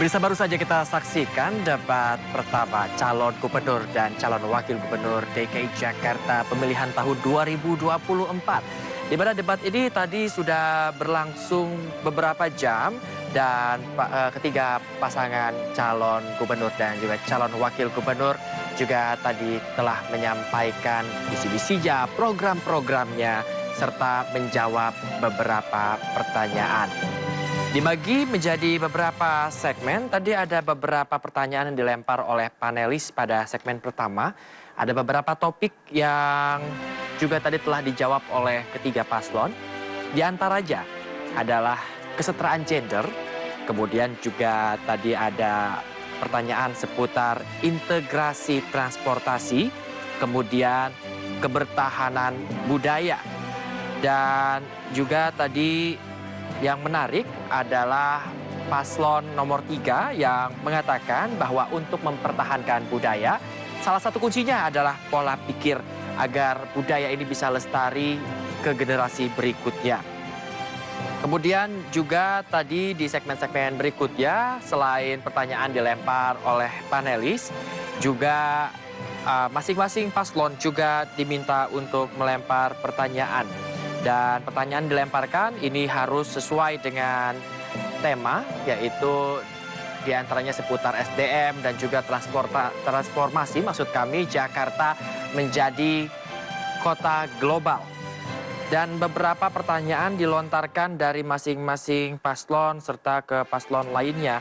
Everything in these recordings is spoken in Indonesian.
Pemirsa, baru saja kita saksikan debat pertama calon gubernur dan calon wakil gubernur DKI Jakarta pemilihan tahun 2024. Di mana debat ini tadi sudah berlangsung beberapa jam dan ketiga pasangan calon gubernur dan juga calon wakil gubernur juga tadi telah menyampaikan visi-visinya, program-programnya, serta menjawab beberapa pertanyaan. Dibagi menjadi beberapa segmen, tadi ada beberapa pertanyaan yang dilempar oleh panelis pada segmen pertama. Ada beberapa topik yang juga tadi telah dijawab oleh ketiga paslon. Di antaranya adalah kesetaraan gender, kemudian juga tadi ada pertanyaan seputar integrasi transportasi, kemudian kebertahanan budaya. Dan juga tadi yang menarik adalah paslon nomor 3 yang mengatakan bahwa untuk mempertahankan budaya, salah satu kuncinya adalah pola pikir agar budaya ini bisa lestari ke generasi berikutnya. Kemudian juga tadi di segmen-segmen berikutnya, selain pertanyaan dilempar oleh panelis, juga masing-masing paslon juga diminta untuk melempar pertanyaan. Dan pertanyaan dilemparkan ini harus sesuai dengan tema, yaitu diantaranya seputar SDM dan juga transformasi, maksud kami Jakarta menjadi kota global. Dan beberapa pertanyaan dilontarkan dari masing-masing paslon serta ke paslon lainnya.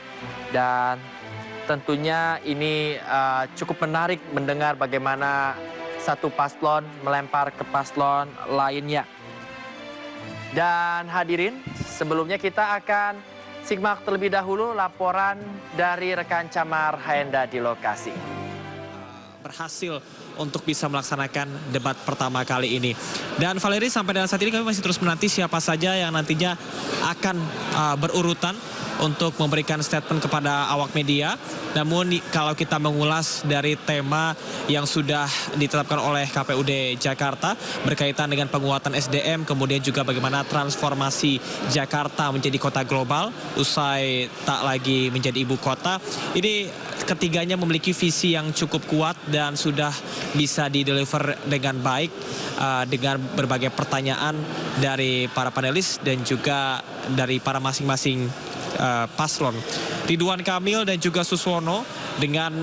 Dan tentunya ini cukup menarik mendengar bagaimana satu paslon melempar ke paslon lainnya. Dan hadirin, sebelumnya kita akan simak terlebih dahulu laporan dari rekan Camar Haenda di lokasi. Berhasil untuk bisa melaksanakan debat pertama kali ini. Dan Valeri, sampai dengan saat ini kami masih terus menanti siapa saja yang nantinya akan berurutan untuk memberikan statement kepada awak media. Namun kalau kita mengulas dari tema yang sudah ditetapkan oleh KPUD Jakarta berkaitan dengan penguatan SDM, kemudian juga bagaimana transformasi Jakarta menjadi kota global usai tak lagi menjadi ibu kota. Ini ketiganya memiliki visi yang cukup kuat dan sudah bisa dideliver dengan baik dengan berbagai pertanyaan dari para panelis dan juga dari para masing-masing paslon. Ridwan Kamil dan juga Suswono dengan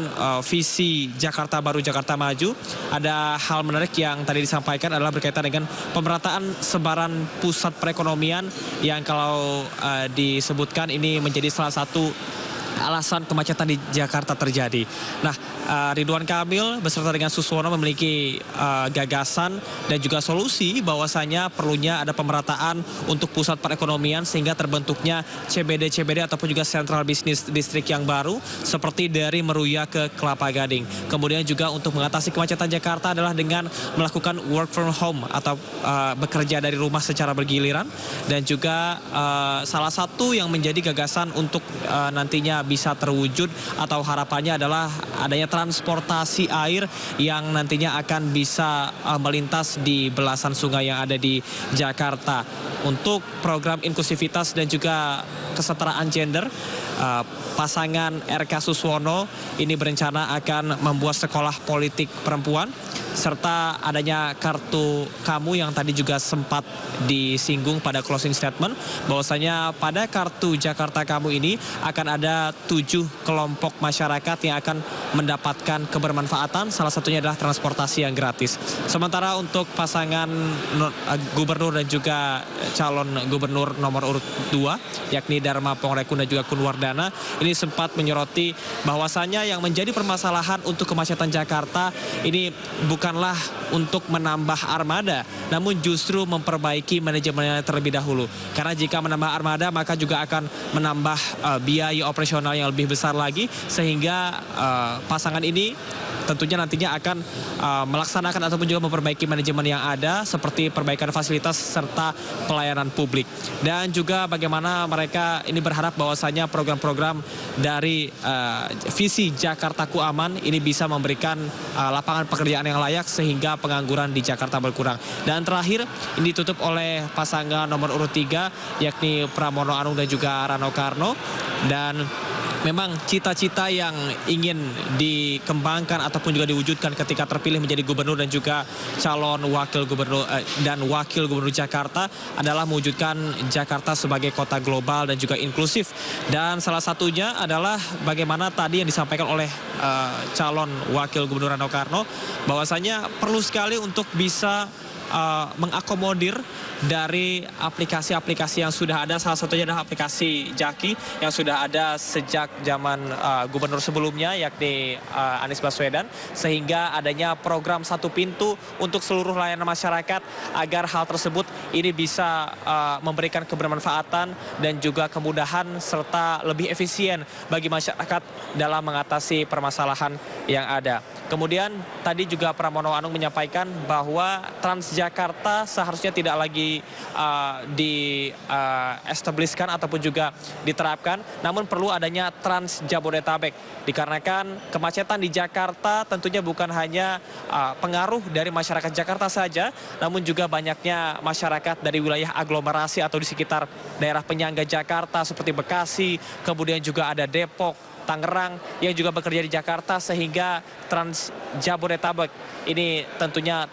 visi Jakarta Baru Jakarta Maju. Ada hal menarik yang tadi disampaikan adalah berkaitan dengan pemerataan sebaran pusat perekonomian yang kalau disebutkan ini menjadi salah satu alasan kemacetan di Jakarta terjadi. Nah, Ridwan Kamil beserta dengan Suswono memiliki gagasan dan juga solusi bahwasanya perlunya ada pemerataan untuk pusat perekonomian sehingga terbentuknya CBD ataupun juga Central Business District yang baru seperti dari Meruya ke Kelapa Gading. Kemudian juga untuk mengatasi kemacetan Jakarta adalah dengan melakukan work from home atau bekerja dari rumah secara bergiliran, dan juga salah satu yang menjadi gagasan untuk nantinya bisa terwujud atau harapannya adalah adanya transportasi air yang nantinya akan bisa melintas di belasan sungai yang ada di Jakarta. Untuk program inklusivitas dan juga kesetaraan gender, pasangan RK Suswono ini berencana akan membuat sekolah politik perempuan, serta adanya kartu kamu yang tadi juga sempat disinggung pada closing statement, bahwasanya pada kartu Jakarta Kamu ini akan ada 7 kelompok masyarakat yang akan mendapatkan kebermanfaatan, salah satunya adalah transportasi yang gratis. Sementara untuk pasangan gubernur dan juga calon gubernur nomor urut 2, yakni Dharma Pongrekun dan juga Kunwardana, ini sempat menyoroti bahwasanya yang menjadi permasalahan untuk kemacetan Jakarta ini bukanlah untuk menambah armada, namun justru memperbaiki manajemennya terlebih dahulu. Karena jika menambah armada maka juga akan menambah biaya operasional yang lebih besar lagi, sehingga pasangan ini tentunya nantinya akan melaksanakan ataupun juga memperbaiki manajemen yang ada seperti perbaikan fasilitas serta pelayanan publik. Dan juga bagaimana mereka ini berharap bahwasanya program-program dari visi Jakartaku Aman ini bisa memberikan lapangan pekerjaan yang layak sehingga pengangguran di Jakarta berkurang. Dan terakhir ini ditutup oleh pasangan nomor urut 3 yakni Pramono Anung dan juga Rano Karno. Dan memang cita-cita yang ingin dikembangkan ataupun juga diwujudkan ketika terpilih menjadi gubernur dan juga calon wakil gubernur dan wakil gubernur Jakarta adalah mewujudkan Jakarta sebagai kota global dan juga inklusif. Dan salah satunya adalah bagaimana tadi yang disampaikan oleh calon wakil gubernur Rano Karno, bahwasanya perlu sekali untuk bisa mengakomodir dari aplikasi-aplikasi yang sudah ada. Salah satunya adalah aplikasi Jaki yang sudah ada sejak zaman gubernur sebelumnya, yakni Anies Baswedan, sehingga adanya program satu pintu untuk seluruh layanan masyarakat agar hal tersebut ini bisa memberikan kebermanfaatan dan juga kemudahan serta lebih efisien bagi masyarakat dalam mengatasi permasalahan yang ada. Kemudian tadi juga Pramono Anung menyampaikan bahwa Transjakarta seharusnya tidak lagi di-establishkan ataupun juga diterapkan, namun perlu adanya Trans Jabodetabek. Dikarenakan kemacetan di Jakarta tentunya bukan hanya pengaruh dari masyarakat Jakarta saja, namun juga banyaknya masyarakat dari wilayah aglomerasi atau di sekitar daerah penyangga Jakarta seperti Bekasi, kemudian juga ada Depok, Tangerang yang juga bekerja di Jakarta, sehingga Trans Jabodetabek ini tentunya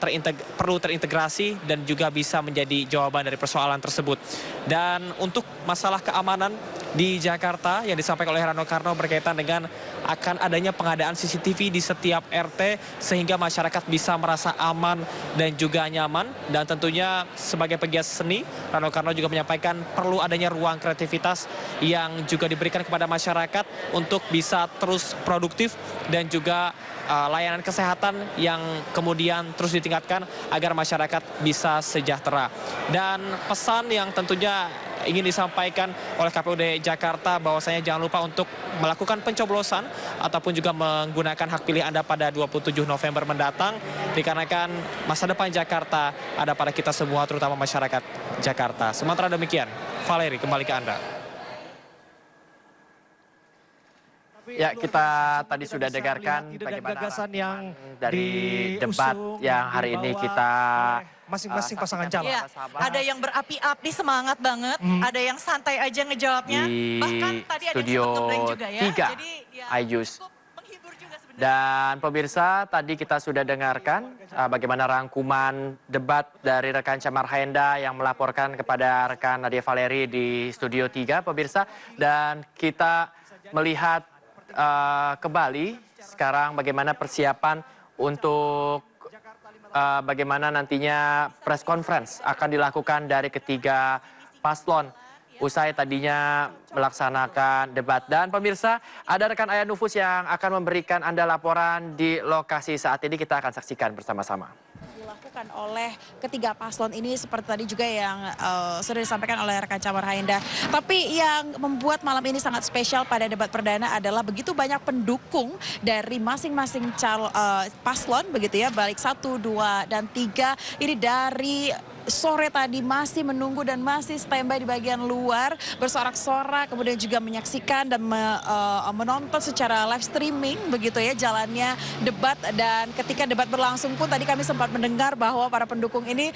perlu terintegrasi dan juga bisa menjadi jawaban dari persoalan tersebut. Dan untuk masalah keamanan di Jakarta yang disampaikan oleh Rano Karno berkaitan dengan akan adanya pengadaan CCTV di setiap RT sehingga masyarakat bisa merasa aman dan juga nyaman. Dan tentunya sebagai pegiat seni, Rano Karno juga menyampaikan perlu adanya ruang kreativitas yang juga diberikan kepada masyarakat untuk bisa terus produktif dan juga layanan kesehatan yang kemudian terus ditingkatkan agar masyarakat bisa sejahtera. Dan pesan yang tentunya ingin disampaikan oleh KPUD Jakarta bahwasanya jangan lupa untuk melakukan pencoblosan ataupun juga menggunakan hak pilih Anda pada 27 November mendatang, dikarenakan masa depan Jakarta ada pada kita semua, terutama masyarakat Jakarta. Sementara demikian, Valeri, kembali ke Anda. Ya, kita tadi sudah dengarkan bagaimana gagasan yang dari debat yang hari ini kita masing-masing pasangan calon. Ya, ada yang berapi-api semangat banget, ada yang santai aja ngejawabnya. di Bahkan tadi ada yang studio sempat ngeblank juga ya. 3 Jadi ya Ayus. cukup menghibur juga sebenarnya. Dan pemirsa, tadi kita sudah dengarkan bagaimana rangkuman debat dari rekan Chamar Haenda yang melaporkan kepada rekan Nadia Valeri di studio 3, pemirsa. Dan kita melihat kembali sekarang bagaimana persiapan untuk bagaimana nantinya press conference akan dilakukan dari ketiga paslon usai tadinya melaksanakan debat. Dan pemirsa, ada rekan Ayah Nufus yang akan memberikan Anda laporan di lokasi saat ini. Kita akan saksikan bersama-sama. Dilakukan oleh ketiga paslon ini seperti tadi juga yang sudah disampaikan oleh rekan Chamar Haenda. Tapi yang membuat malam ini sangat spesial pada debat perdana adalah begitu banyak pendukung dari masing-masing paslon begitu ya, balik 1, 2, dan 3 ini dari sore tadi masih menunggu dan masih standby di bagian luar, bersorak-sorak, kemudian juga menyaksikan dan menonton secara live streaming begitu ya jalannya debat. Dan ketika debat berlangsung pun tadi kami sempat mendengar bahwa para pendukung ini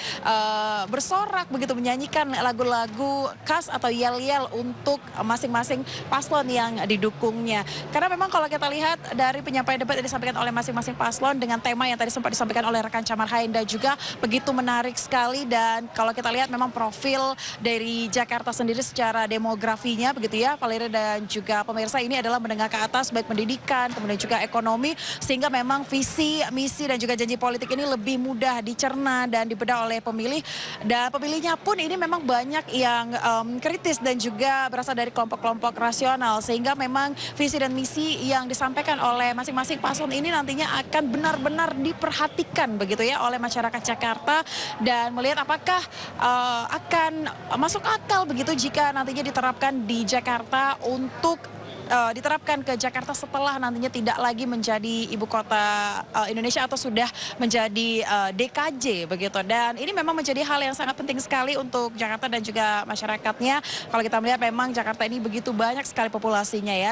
bersorak begitu, menyanyikan lagu-lagu khas atau yel-yel untuk masing-masing paslon yang didukungnya. Karena memang kalau kita lihat dari penyampaian debat yang disampaikan oleh masing-masing paslon dengan tema yang tadi sempat disampaikan oleh rekan Chamar Haenda juga begitu menarik sekali. Dan kalau kita lihat memang profil dari Jakarta sendiri secara demografinya begitu ya, Valeri dan juga pemirsa, ini adalah menengah ke atas baik pendidikan kemudian juga ekonomi, sehingga memang visi, misi dan juga janji politik ini lebih mudah dicerna dan dibedah oleh pemilih. Dan pemilihnya pun ini memang banyak yang kritis dan juga berasal dari kelompok-kelompok rasional, sehingga memang visi dan misi yang disampaikan oleh masing-masing paslon ini nantinya akan benar-benar diperhatikan begitu ya oleh masyarakat Jakarta, dan melihat apakah akan masuk akal begitu jika nantinya diterapkan di Jakarta untuk diterapkan ke Jakarta setelah nantinya tidak lagi menjadi ibu kota Indonesia atau sudah menjadi DKJ begitu. Dan ini memang menjadi hal yang sangat penting sekali untuk Jakarta dan juga masyarakatnya. Kalau kita melihat memang Jakarta ini begitu banyak sekali populasinya ya.